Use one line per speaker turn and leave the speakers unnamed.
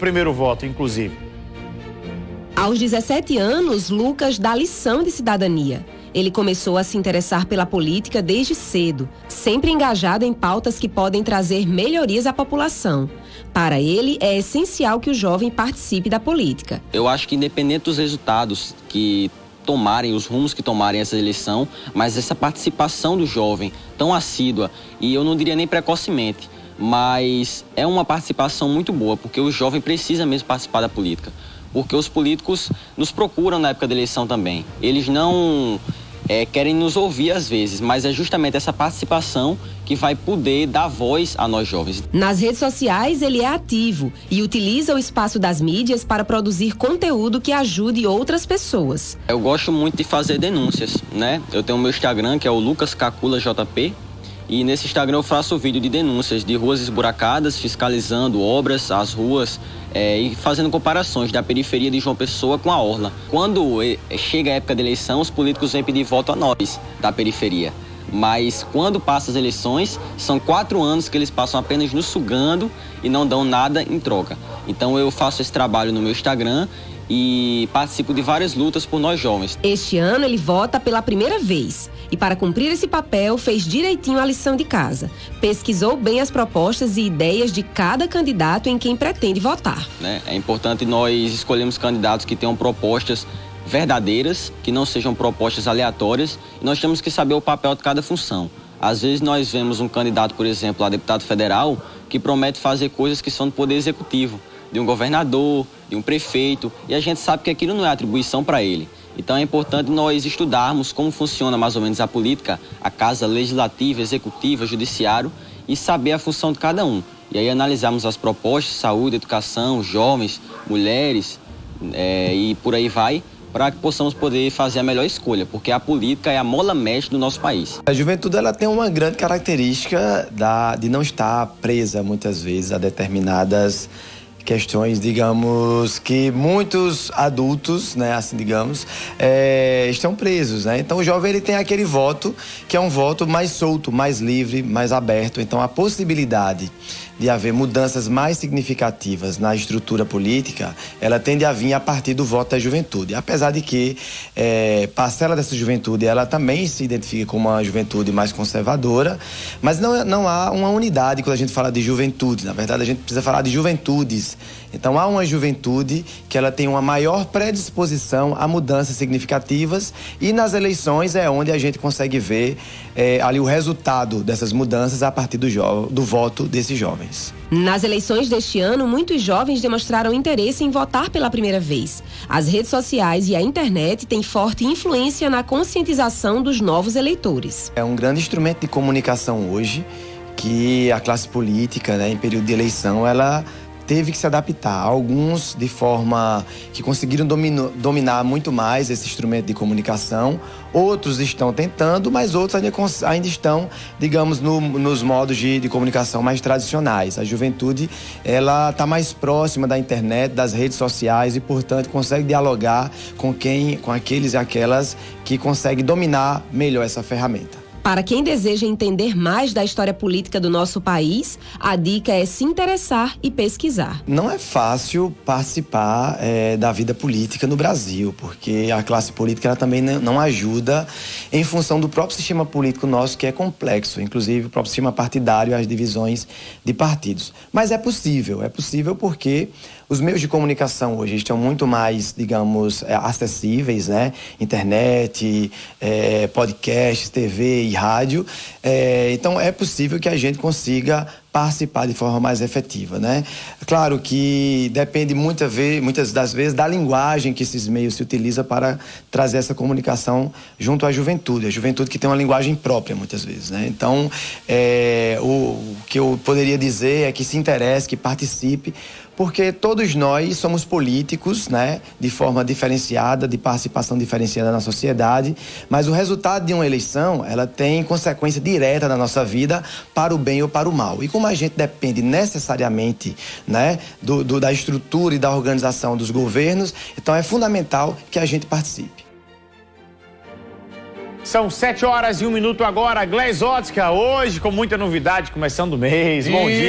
primeiro voto, inclusive?
Aos 17 anos, Lucas dá lição de cidadania. Ele começou a se interessar pela política desde cedo, sempre engajado em pautas que podem trazer melhorias à população. Para ele, é essencial que o jovem participe da política.
Eu acho que independente dos resultados que tomarem, os rumos que tomarem essa eleição, mas essa participação do jovem tão assídua, e eu não diria nem precocemente, mas é uma participação muito boa, porque o jovem precisa mesmo participar da política. Porque os políticos nos procuram na época da eleição também. Eles não querem nos ouvir às vezes, mas é justamente essa participação que vai poder dar voz a nós jovens.
Nas redes sociais, ele é ativo e utiliza o espaço das mídias para produzir conteúdo que ajude outras pessoas.
Eu gosto muito de fazer denúncias, né? Eu tenho o meu Instagram, que é o Lucas Cacula JP, e nesse Instagram eu faço vídeo de denúncias de ruas esburacadas, fiscalizando obras, as ruas, e fazendo comparações da periferia de João Pessoa com a orla. Quando chega a época da eleição, os políticos vêm pedir voto a nós, da periferia. Mas quando passa as eleições, são 4 anos que eles passam apenas nos sugando e não dão nada em troca. Então eu faço esse trabalho no meu Instagram e participo de várias lutas por nós jovens.
Este ano ele vota pela primeira vez e, para cumprir esse papel, fez direitinho a lição de casa. Pesquisou bem as propostas e ideias de cada candidato em quem pretende votar.
É importante nós escolhermos candidatos que tenham propostas verdadeiras, que não sejam propostas aleatórias, e nós temos que saber o papel de cada função. Às vezes nós vemos um candidato, por exemplo, a deputado federal, que promete fazer coisas que são do poder executivo, de um governador, de um prefeito, e a gente sabe que aquilo não é atribuição para ele. Então é importante nós estudarmos como funciona mais ou menos a política, a casa legislativa, executiva, judiciário, e saber a função de cada um. E aí analisarmos as propostas, saúde, educação, jovens, mulheres, e por aí vai, para que possamos poder fazer a melhor escolha, porque a política é a mola mestre do nosso país.
A juventude ela tem uma grande característica de não estar presa, muitas vezes, a determinadas questões, digamos, que muitos adultos, né, assim, digamos, estão presos, né? Então o jovem ele tem aquele voto que é um voto mais solto, mais livre, mais aberto. Então a possibilidade de haver mudanças mais significativas na estrutura política, ela tende a vir a partir do voto da juventude. Apesar de que parcela dessa juventude, ela também se identifica como uma juventude mais conservadora, mas não há uma unidade quando a gente fala de juventude. Na verdade, a gente precisa falar de juventudes. Então, há uma juventude que ela tem uma maior predisposição a mudanças significativas, e nas eleições é onde a gente consegue ver ali o resultado dessas mudanças a partir do voto desses jovens.
Nas eleições deste ano, muitos jovens demonstraram interesse em votar pela primeira vez. As redes sociais e a internet têm forte influência na conscientização dos novos eleitores.
É um grande instrumento de comunicação hoje que a classe política, né, em período de eleição, ela teve que se adaptar. Alguns de forma que conseguiram dominar muito mais esse instrumento de comunicação, outros estão tentando, mas outros ainda estão, digamos, nos modos de comunicação mais tradicionais. A juventude, ela está mais próxima da internet, das redes sociais, e, portanto, consegue dialogar com aqueles e aquelas que conseguem dominar melhor essa ferramenta.
Para quem deseja entender mais da história política do nosso país, a dica é se interessar e pesquisar.
Não é fácil participar da vida política no Brasil, porque a classe política ela também não ajuda em função do próprio sistema político nosso, que é complexo, inclusive o próprio sistema partidário e as divisões de partidos. Mas é possível porque os meios de comunicação hoje estão muito mais, digamos, acessíveis, né? Internet, podcasts, TV e rádio. Então é possível que a gente consiga participar de forma mais efetiva, né? Claro que depende muitas das vezes da linguagem que esses meios se utilizam para trazer essa comunicação junto à juventude. A juventude que tem uma linguagem própria, muitas vezes, né? Então, o que eu poderia dizer é que se interesse, que participe, porque todos nós somos políticos, né? De forma diferenciada, de participação diferenciada na sociedade, mas o resultado de uma eleição, ela tem consequência direta na nossa vida, para o bem ou para o mal. E como a gente depende necessariamente, né, da estrutura e da organização dos governos, então é fundamental que a gente participe.
São 7 horas e 1 minuto agora. Gleice Ótica, hoje com muita novidade, começando o mês. Bom dia.